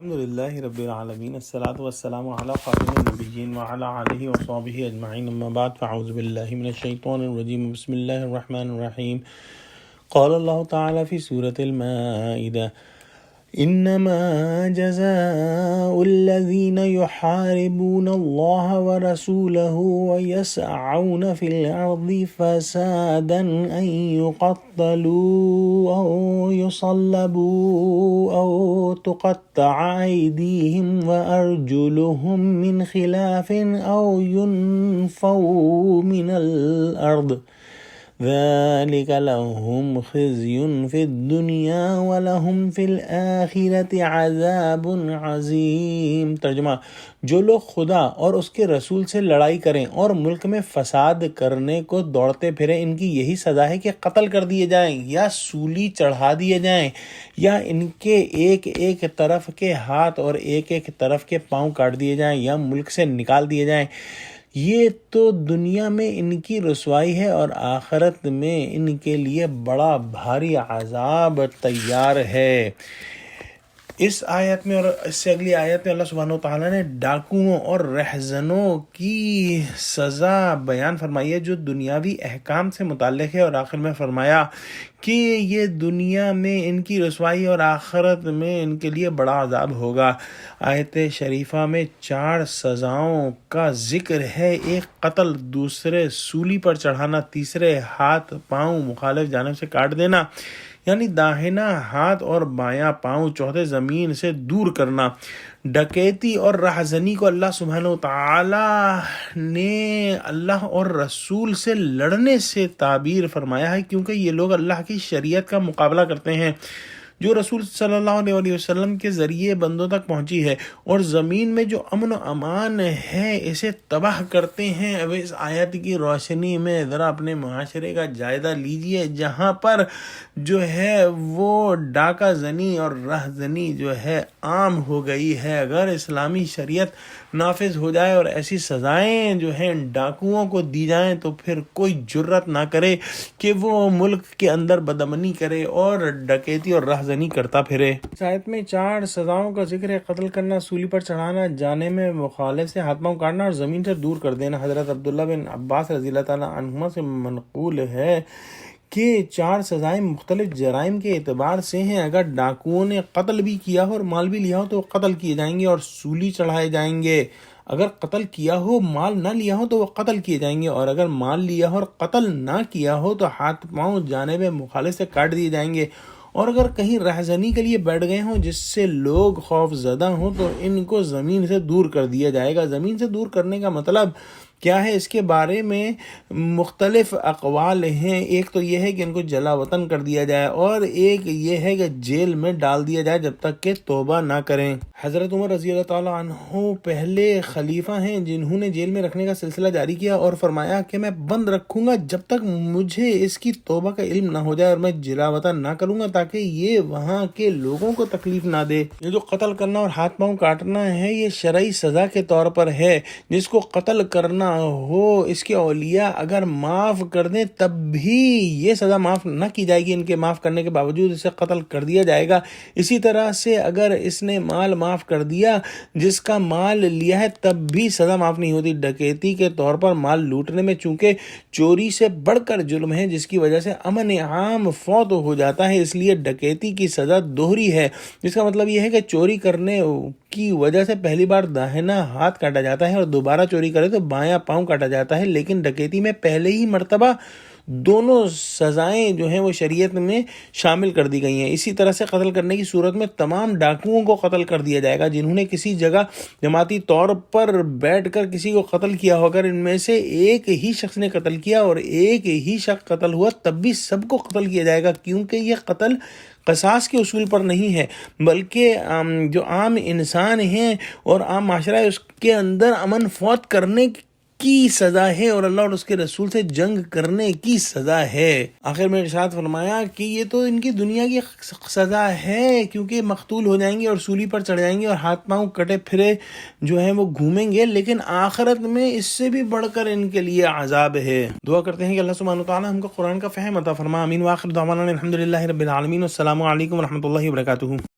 الحمد لله رب العالمين الصلاة والسلام على خاتم النبيين وعلى آله وصحبه أجمعين أما بعد فأعوذ بالله من الشيطان الرجيم بسم الله الرحمن الرحيم قال الله تعالى في سورة المائدة إنما جزاء الذين يحاربون الله ورسوله ويسعون في الأرض فسادا أن يقتلوا أو يصلبوا أو تقطع أيديهم وأرجلهم من خلاف أو ينفوا من الأرض ذلك لهم خزي في الدنيا ولهم في الآخرة عذاب عظیم۔ ترجمہ: جو لوگ خدا اور اس کے رسول سے لڑائی کریں اور ملک میں فساد کرنے کو دوڑتے پھریں، ان کی یہی سزا ہے کہ قتل کر دیے جائیں یا سولی چڑھا دیے جائیں یا ان کے ایک ایک طرف کے ہاتھ اور ایک ایک طرف کے پاؤں کاٹ دیے جائیں یا ملک سے نکال دیے جائیں۔ یہ تو دنیا میں ان کی رسوائی ہے اور آخرت میں ان کے لیے بڑا بھاری عذاب تیار ہے۔ اس آیت میں اور اس سے اگلی آیت میں اللہ سبحانہ وتعالیٰ نے ڈاکوؤں اور رہزنوں کی سزا بیان فرمائی ہے جو دنیاوی احکام سے متعلق ہے، اور آخر میں فرمایا کہ یہ دنیا میں ان کی رسوائی اور آخرت میں ان کے لیے بڑا عذاب ہوگا۔ آیت شریفہ میں 4 سزاؤں کا ذکر ہے: ایک قتل، دوسرے سولی پر چڑھانا، تیسرے ہاتھ پاؤں مخالف جانب سے کاٹ دینا یعنی داہنا ہاتھ اور بایاں پاؤں، چوتھے زمین سے دور کرنا۔ ڈکیتی اور رہزنی کو اللہ سبحانہ وتعالیٰ نے اللہ اور رسول سے لڑنے سے تعبیر فرمایا ہے، کیونکہ یہ لوگ اللہ کی شریعت کا مقابلہ کرتے ہیں جو رسول صلی اللہ علیہ وسلم کے ذریعے بندوں تک پہنچی ہے، اور زمین میں جو امن و امان ہے اسے تباہ کرتے ہیں۔ اب اس آیت کی روشنی میں ذرا اپنے معاشرے کا جائزہ لیجئے، جہاں پر جو ہے وہ ڈاکہ زنی اور رہ زنی جو ہے عام ہو گئی ہے۔ اگر اسلامی شریعت نافذ ہو جائے اور ایسی سزائیں جو ہیں ڈاکوؤں کو دی جائیں تو پھر کوئی جرت نہ کرے کہ وہ ملک کے اندر بدامنی کرے اور ڈکیتی اور رہ زنی کرتا پھرے۔ اس آیت میں 4 سزاؤں کا ذکر ہے: قتل کرنا، سولی پر چڑھانا، جانے میں مخالف سے ہاتھ پاؤں کاٹنا اور زمین سے دور کر دینا۔ حضرت عبداللہ بن عباس رضی اللہ تعالیٰ عنہما سے منقول ہے کہ 4 سزائیں مختلف جرائم کے اعتبار سے ہیں۔ اگر ڈاکوؤں نے قتل بھی کیا ہو اور مال بھی لیا ہو تو وہ قتل کیے جائیں گے اور سولی چڑھائے جائیں گے۔ اگر قتل کیا ہو مال نہ لیا ہو تو وہ قتل کیے جائیں گے، اور اگر مال لیا ہو اور قتل نہ کیا ہو تو ہاتھ پاؤں جانب مخالف سے کاٹ دیے جائیں گے۔ اور اگر کہیں رہزنی کے لیے بیٹھ گئے ہوں جس سے لوگ خوف زدہ ہوں تو ان کو زمین سے دور کر دیا جائے گا۔ زمین سے دور کرنے کا مطلب کیا ہے، اس کے بارے میں مختلف اقوال ہیں۔ ایک تو یہ ہے کہ ان کو جلا وطن کر دیا جائے، اور ایک یہ ہے کہ جیل میں ڈال دیا جائے جب تک کہ توبہ نہ کریں۔ حضرت عمر رضی اللہ تعالیٰ عنہ پہلے خلیفہ ہیں جنہوں نے جیل میں رکھنے کا سلسلہ جاری کیا اور فرمایا کہ میں بند رکھوں گا جب تک مجھے اس کی توبہ کا علم نہ ہو جائے، اور میں جلا وطن نہ کروں گا تاکہ یہ وہاں کے لوگوں کو تکلیف نہ دے۔ یہ جو قتل کرنا اور ہاتھ پاؤں کاٹنا ہے یہ شرعی سزا کے طور پر ہے۔ جس کو قتل کرنا ہو اس کے اولیاء اگر معاف کر دیں تب بھی یہ سزا معاف نہ کی جائے گی، ان کے معاف کرنے کے باوجود اسے قتل کر دیا جائے گا۔ اسی طرح سے اگر اس نے مال معاف کر دیا جس کا مال لیا ہے تب بھی سزا معاف نہیں ہوتی۔ ڈکیتی کے طور پر مال لوٹنے میں چونکہ چوری سے بڑھ کر جرم ہے جس کی وجہ سے امن عام فوت ہو جاتا ہے، اس لیے ڈکیتی کی سزا دوہری ہے، جس کا مطلب یہ ہے کہ چوری کرنے کی وجہ سے پہلی بار داہنا ہاتھ کاٹا جاتا ہے اور دوبارہ چوری کرے تو بایاں پاؤں کاٹا جاتا ہے، لیکن ڈکیتی میں پہلے ہی مرتبہ دونوں سزائیں جو ہیں وہ شریعت میں شامل کر دی گئی ہیں۔ اسی طرح سے قتل کرنے کی صورت میں تمام ڈاکوؤں کو قتل کر دیا جائے گا جنہوں نے کسی جگہ جماعتی طور پر بیٹھ کر کسی کو قتل کیا ہو۔ اگر ان میں سے ایک ہی شخص نے قتل کیا اور ایک ہی شخص قتل ہوا تب بھی سب کو قتل کیا جائے گا، کیونکہ یہ قتل قصاص کے اصول پر نہیں ہے بلکہ جو عام انسان ہیں اور عام معاشرہ ہے اس کے اندر امن فوت کرنے کی سزا ہے اور اللہ اور اس کے رسول سے جنگ کرنے کی سزا ہے۔ آخر میں ارشاد فرمایا کہ یہ تو ان کی دنیا کی سزا ہے کیونکہ مقتول ہو جائیں گے اور سولی پر چڑھ جائیں گے اور ہاتھ پاؤں کٹے پھرے جو ہیں وہ گھومیں گے، لیکن آخرت میں اس سے بھی بڑھ کر ان کے لیے عذاب ہے۔ دعا کرتے ہیں کہ اللہ سبحانہ وتعالی ہم کو قرآن کا فہم عطا فرما۔ آمین۔ وآخر دعوانا الحمدللہ رب العالمین۔ السلام علیکم ورحمۃ اللہ وبرکاتہ۔